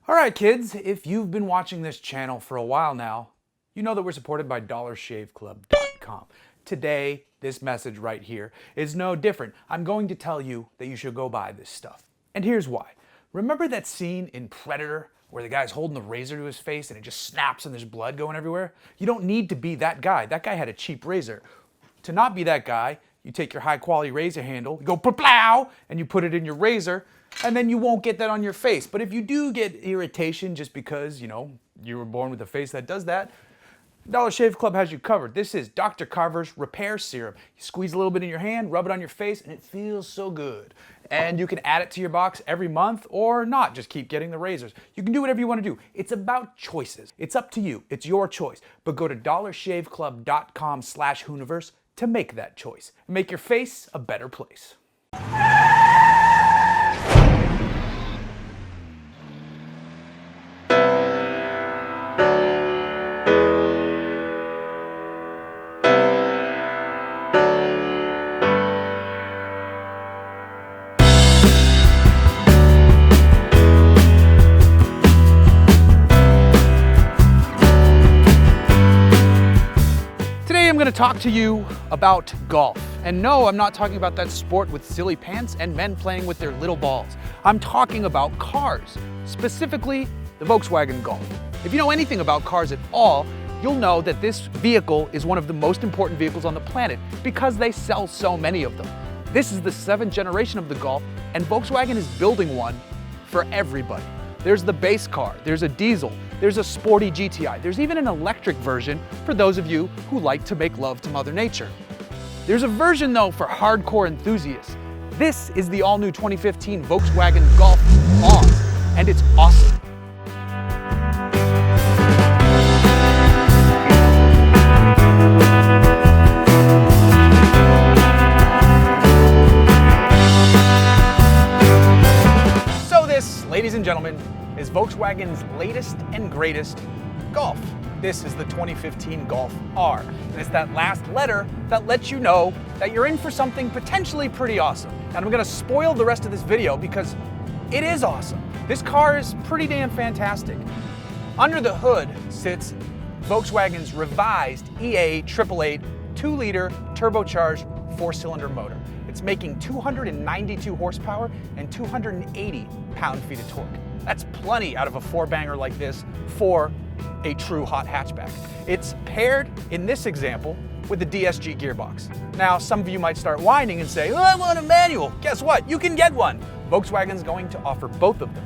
Alright kids, if you've been watching this channel for a while now, you know that we're supported by DollarShaveClub.com. Today, this message right here is no different. I'm going to tell you that you should go buy this stuff. And here's why. Remember that scene in Predator where the guy's holding the razor to his face and it just snaps and there's blood going everywhere? You don't need to be that guy. That guy had a cheap razor. To not be that guy, you take your high quality razor handle, you go plow, and you put it in your razor, and then you won't get that on your face. But if you do get irritation just because, you were born with a face that does that, Dollar Shave Club has you covered. This is Dr. Carver's Repair Serum. You squeeze a little bit in your hand, rub it on your face, and it feels so good. And you can add it to your box every month or not. Just keep getting the razors. You can do whatever you want to do. It's about choices. It's up to you. It's your choice. But go to DollarShaveClub.com/Hooniverse to make that choice. Make your face a better place. I'm going to talk to you about golf. And no, I'm not talking about that sport with silly pants and men playing with their little balls. I'm talking about cars, specifically the Volkswagen Golf. If you know anything about cars at all, you'll know that this vehicle is one of the most important vehicles on the planet because they sell so many of them. This is the 7th generation of the Golf, and Volkswagen is building one for everybody. There's the base car, there's a diesel, there's a sporty GTI, there's even an electric version for those of you who like to make love to Mother Nature. There's a version though for hardcore enthusiasts. This is the all-new 2015 Volkswagen Golf R, and it's awesome. Ladies and gentlemen, is Volkswagen's latest and greatest Golf. This is the 2015 Golf R, and it's that last letter that lets you know that you're in for something potentially pretty awesome. And I'm gonna spoil the rest of this video because it is awesome. This car is pretty damn fantastic. Under the hood sits Volkswagen's revised EA 888 2-liter turbocharged 4-cylinder motor. It's making 292 horsepower and 280 pound-feet of torque. That's plenty out of a 4-banger like this for a true hot hatchback. It's paired, in this example, with the DSG gearbox. Now, some of you might start whining and say, "Oh, I want a manual." Guess what? You can get one. Volkswagen's going to offer both of them.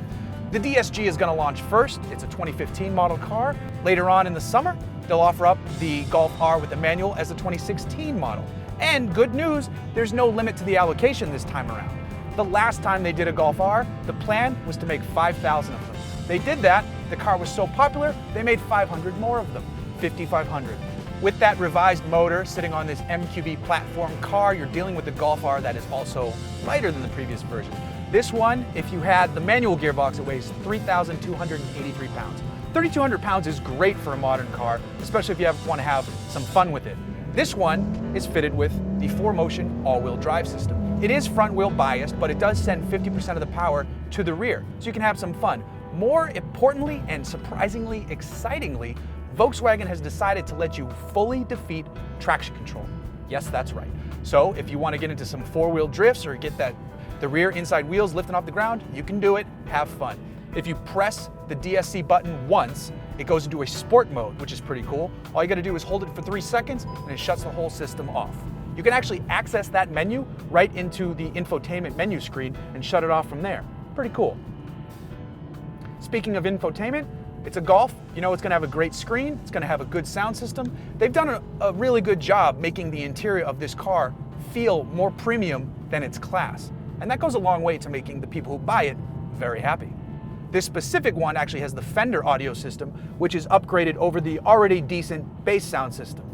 The DSG is going to launch first. It's a 2015 model car. Later on in the summer, they'll offer up the Golf R with the manual as a 2016 model. And good news, there's no limit to the allocation this time around. The last time they did a Golf R, the plan was to make 5,000 of them. They did that, the car was so popular, they made 500 more of them, 5,500. With that revised motor sitting on this MQB platform car, you're dealing with the Golf R that is also lighter than the previous version. This one, if you had the manual gearbox, it weighs 3,283 pounds. 3,200 pounds is great for a modern car, especially if you want to have some fun with it. This one is fitted with the 4Motion all-wheel drive system. It is front-wheel biased, but it does send 50% of the power to the rear, so you can have some fun. More importantly, and surprisingly excitingly, Volkswagen has decided to let you fully defeat traction control. Yes, that's right. So if you want to get into some 4-wheel drifts or get the rear inside wheels lifting off the ground, you can do it, have fun. If you press the DSC button once, it goes into a sport mode, which is pretty cool. All you gotta do is hold it for 3 seconds and it shuts the whole system off. You can actually access that menu right into the infotainment menu screen and shut it off from there. Pretty cool. Speaking of infotainment, it's a Golf. You know it's gonna have a great screen, it's gonna have a good sound system. They've done a really good job making the interior of this car feel more premium than its class. And that goes a long way to making the people who buy it very happy. This specific one actually has the Fender audio system, which is upgraded over the already decent bass sound system.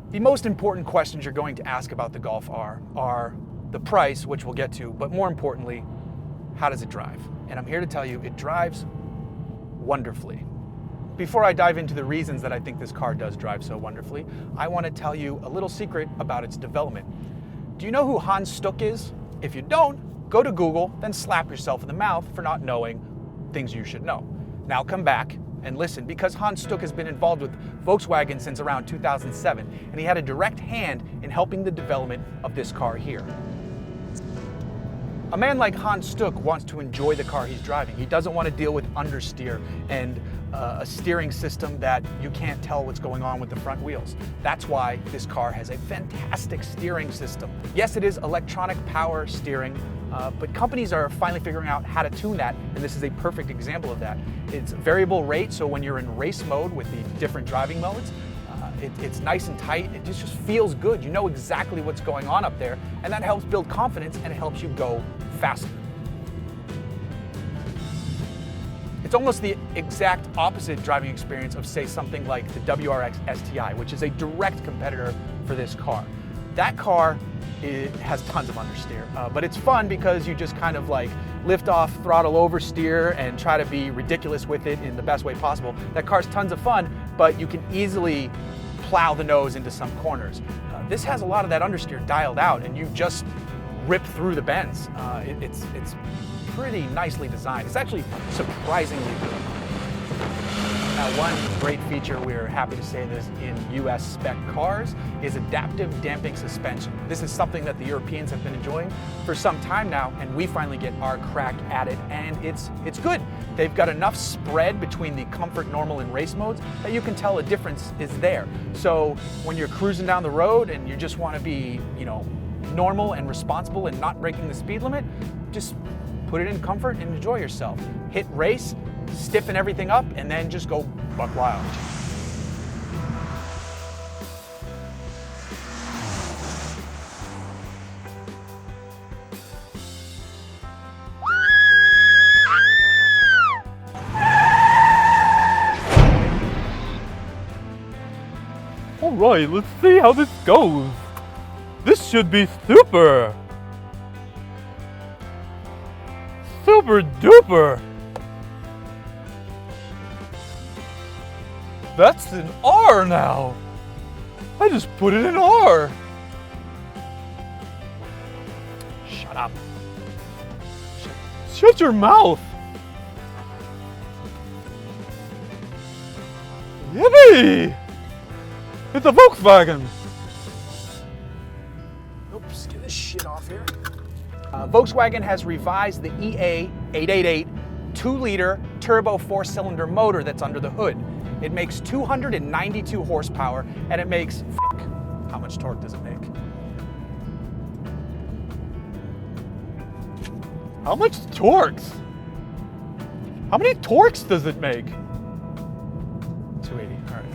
The most important questions you're going to ask about the Golf R are the price, which we'll get to, but more importantly, how does it drive? And I'm here to tell you, it drives wonderfully. Before I dive into the reasons that I think this car does drive so wonderfully, I want to tell you a little secret about its development. Do you know who Hans Stuck is? If you don't, go to Google, then slap yourself in the mouth for not knowing things you should know. Now come back and listen, because Hans Stuck has been involved with Volkswagen since around 2007, and he had a direct hand in helping the development of this car here. A man like Hans Stuck wants to enjoy the car he's driving. He doesn't want to deal with understeer and a steering system that you can't tell what's going on with the front wheels. That's why this car has a fantastic steering system. Yes, it is electronic power steering, but companies are finally figuring out how to tune that, and this is a perfect example of that. It's variable rate, so when you're in race mode with the different driving modes, it's nice and tight. It just feels good. You know exactly what's going on up there, and that helps build confidence and it helps you go faster. It's almost the exact opposite driving experience of, say, something like the WRX STI, which is a direct competitor for this car. That car, it has tons of understeer, but it's fun because you just kind of like lift off, throttle oversteer, and try to be ridiculous with it in the best way possible. That car's tons of fun, but you can easily plow the nose into some corners. This has a lot of that understeer dialed out, and you just rip through the bends. It's pretty nicely designed. It's actually surprisingly good. Now, one great feature we're happy to say this in US spec cars is adaptive damping suspension. This is something that the Europeans have been enjoying for some time now, and we finally get our crack at it, and it's good. They've got enough spread between the comfort, normal, and race modes that you can tell a difference is there. So when you're cruising down the road and you just want to be, normal and responsible and not breaking the speed limit, just put it in comfort and enjoy yourself. Hit race, stiffen everything up, and then just go buck wild. All right, let's see how this goes. This should be super duper. That's an R now. I just put it in R. Shut up. Shut your mouth. Yippee! It's a Volkswagen. Oops, get this shit off here. Volkswagen has revised the EA888 2-liter turbo 4-cylinder motor that's under the hood. It makes 292 horsepower, and it makes, how much torque does it make? How much torques? How many torques does it make? 280, all right.